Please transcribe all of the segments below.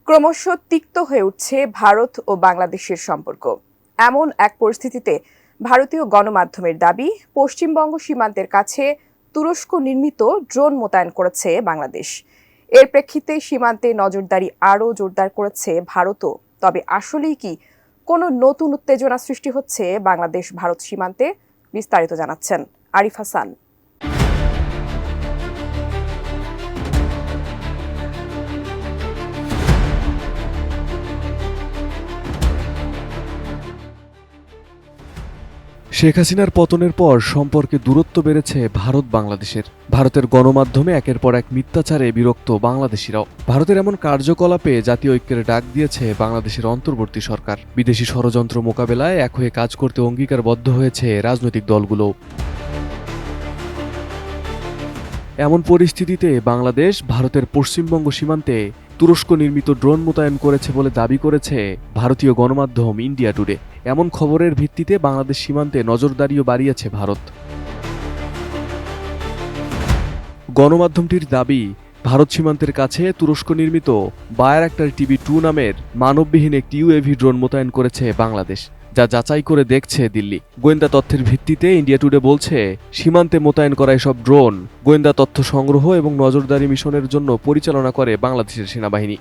ক্রমশ তিক্ত হয়ে উঠছে ভারত ও বাংলাদেশের সম্পর্ক। এমন এক পরিস্থিতিতে ভারতীয় গণমাধ্যমের দাবি, পশ্চিমবঙ্গ সীমান্তের কাছে তুরস্ক নির্মিত ড্রোন মোতায়েন করেছে বাংলাদেশ। এর প্রেক্ষিতে সীমান্তে নজরদারি আরও জোরদার করেছে ভারতও। তবে আসলেই কি কোনো নতুন উত্তেজনা সৃষ্টি হচ্ছে বাংলাদেশ ভারত সীমান্তে? বিস্তারিত জানাচ্ছেন আরিফ হাসান। শেখ হাসিনার পতনের পর সম্পর্কে দূরত্ব বেড়েছে ভারত বাংলাদেশের। ভারতের গণমাধ্যমে একের পর এক মিথ্যাচারে বিরক্ত বাংলাদেশিরাও। ভারতের এমন কার্যকলাপে জাতীয় ঐক্যের ডাক দিয়েছে বাংলাদেশের অন্তর্বর্তী সরকার। বিদেশি ষড়যন্ত্র মোকাবেলায় এক হয়ে কাজ করতে অঙ্গীকারবদ্ধ হয়েছে রাজনৈতিক দলগুলো। এমন পরিস্থিতিতে বাংলাদেশ ভারতের পশ্চিমবঙ্গ সীমান্তে তুরস্ক নির্মিত ড্রোন মোতায়েন করেছে বলে দাবি করেছে ভারতীয় গণমাধ্যম ইন্ডিয়া টুডে। এমন খবরের ভিত্তিতে বাংলাদেশ সীমান্তে নজরদারিও বাড়িয়েছে ভারত। গণমাধ্যমটির দাবি, ভারত সীমান্তের কাছে তুরস্ক নির্মিত বায়ারাক্টার টিভি-2 নামের মানববিহীন একটি ইউএভি ড্রোন মোতায়েন করেছে বাংলাদেশ, যা যাচাই করে দেখছে দিল্লি। গোয়েন্দা তথ্যের ভিত্তিতে ইন্ডিয়া টুডে বলছে, সীমান্তে মোতায়েন করা এসব ড্রোন গোয়েন্দা তথ্য সংগ্রহ এবং নজরদারি মিশনের জন্য পরিচালনা করে বাংলাদেশের সেনাবাহিনী।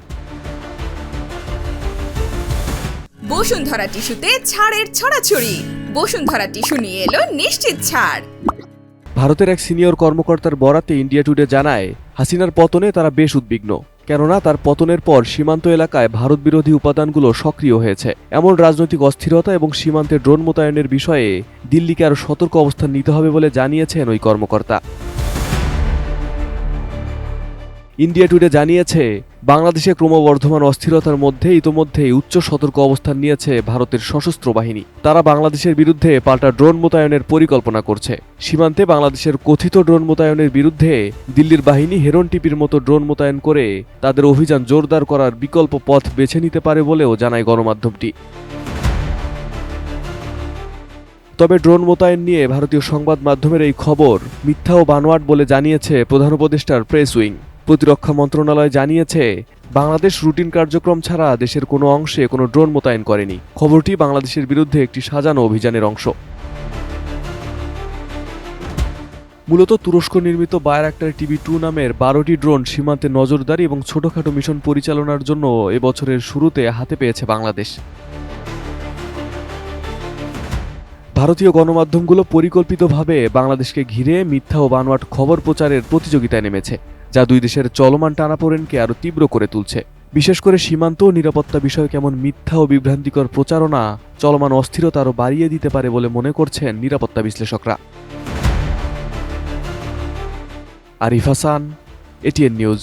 বসুন্ধরা টিস্যুতে ছাড়ের ছড়াছড়ি। বসুন্ধরা টিস্যু নিয়ে এলো নিশ্চিত ছাড়। ভারতের এক সিনিয়র কর্মকর্তার বরাতে ইন্ডিয়া টুডে জানায়, হাসিনার পতনে তারা বেশ উদ্বিগ্ন, কেননা তার পতনের পর সীমান্ত এলাকায় ভারত বিরোধী উপাদানগুলো সক্রিয় হয়েছে। এমন রাজনৈতিক অস্থিরতা এবং সীমান্তে ড্রোন মোতায়েনের বিষয়ে দিল্লিকে আরও সতর্ক অবস্থান নিতে হবে বলে জানিয়েছেন ওই কর্মকর্তা। ইন্ডিয়া টুডে জানিয়েছে, বাংলাদেশে ক্রমবর্ধমান অস্থিরতার মধ্যে ইতোমধ্যেই উচ্চ সতর্ক অবস্থান নিয়েছে ভারতের সশস্ত্র বাহিনী। তারা বাংলাদেশের বিরুদ্ধে পাল্টা ড্রোন মোতায়েনের পরিকল্পনা করছে। সীমান্তে বাংলাদেশের কথিত ড্রোন মোতায়েনের বিরুদ্ধে দিল্লির বাহিনী হেরন টিপির মতো ড্রোন মোতায়েন করে তাদের অভিযান জোরদার করার বিকল্প পথ বেছে নিতে পারে বলেও জানায় গণমাধ্যমটি। তবে ড্রোন মোতায়েন নিয়ে ভারতীয় সংবাদ মাধ্যমের এই খবর মিথ্যা ও বানোয়াট বলে জানিয়েছে প্রধান উপদেষ্টার প্রেস উইং। প্রতিরক্ষা মন্ত্রণালয় জানিয়েছে, বাংলাদেশ রুটিন কার্যক্রম ছাড়া দেশের কোনো অংশে কোনো ড্রোন মোতায়েন করেনি। খবরটি বাংলাদেশের বিরুদ্ধে একটি সাজানো অভিযানের অংশ। মূলত তুরস্ক নির্মিত বায়ারাক্টার টিভি-2 নামের 12টি ড্রোন সীমান্তে নজরদারি এবং ছোটখাটো মিশন পরিচালনার জন্য এবছরের শুরুতে হাতে পেয়েছে বাংলাদেশ। ভারতীয় গণমাধ্যমগুলো পরিকল্পিতভাবে বাংলাদেশকে ঘিরে মিথ্যা ও বানোয়াট খবর প্রচারের প্রতিযোগিতায় নেমেছে, যা দুই দেশের চলমান টানাপোড়েনকে আরও তীব্র করে তুলছে। বিশেষ করে সীমান্ত ও নিরাপত্তা বিষয়ে কেমন মিথ্যা ও বিভ্রান্তিকর প্রচারণা চলমান অস্থিরতা আরও বাড়িয়ে দিতে পারে বলে মনে করছেন নিরাপত্তা বিশ্লেষকরা। Arif Hasan, ATN news.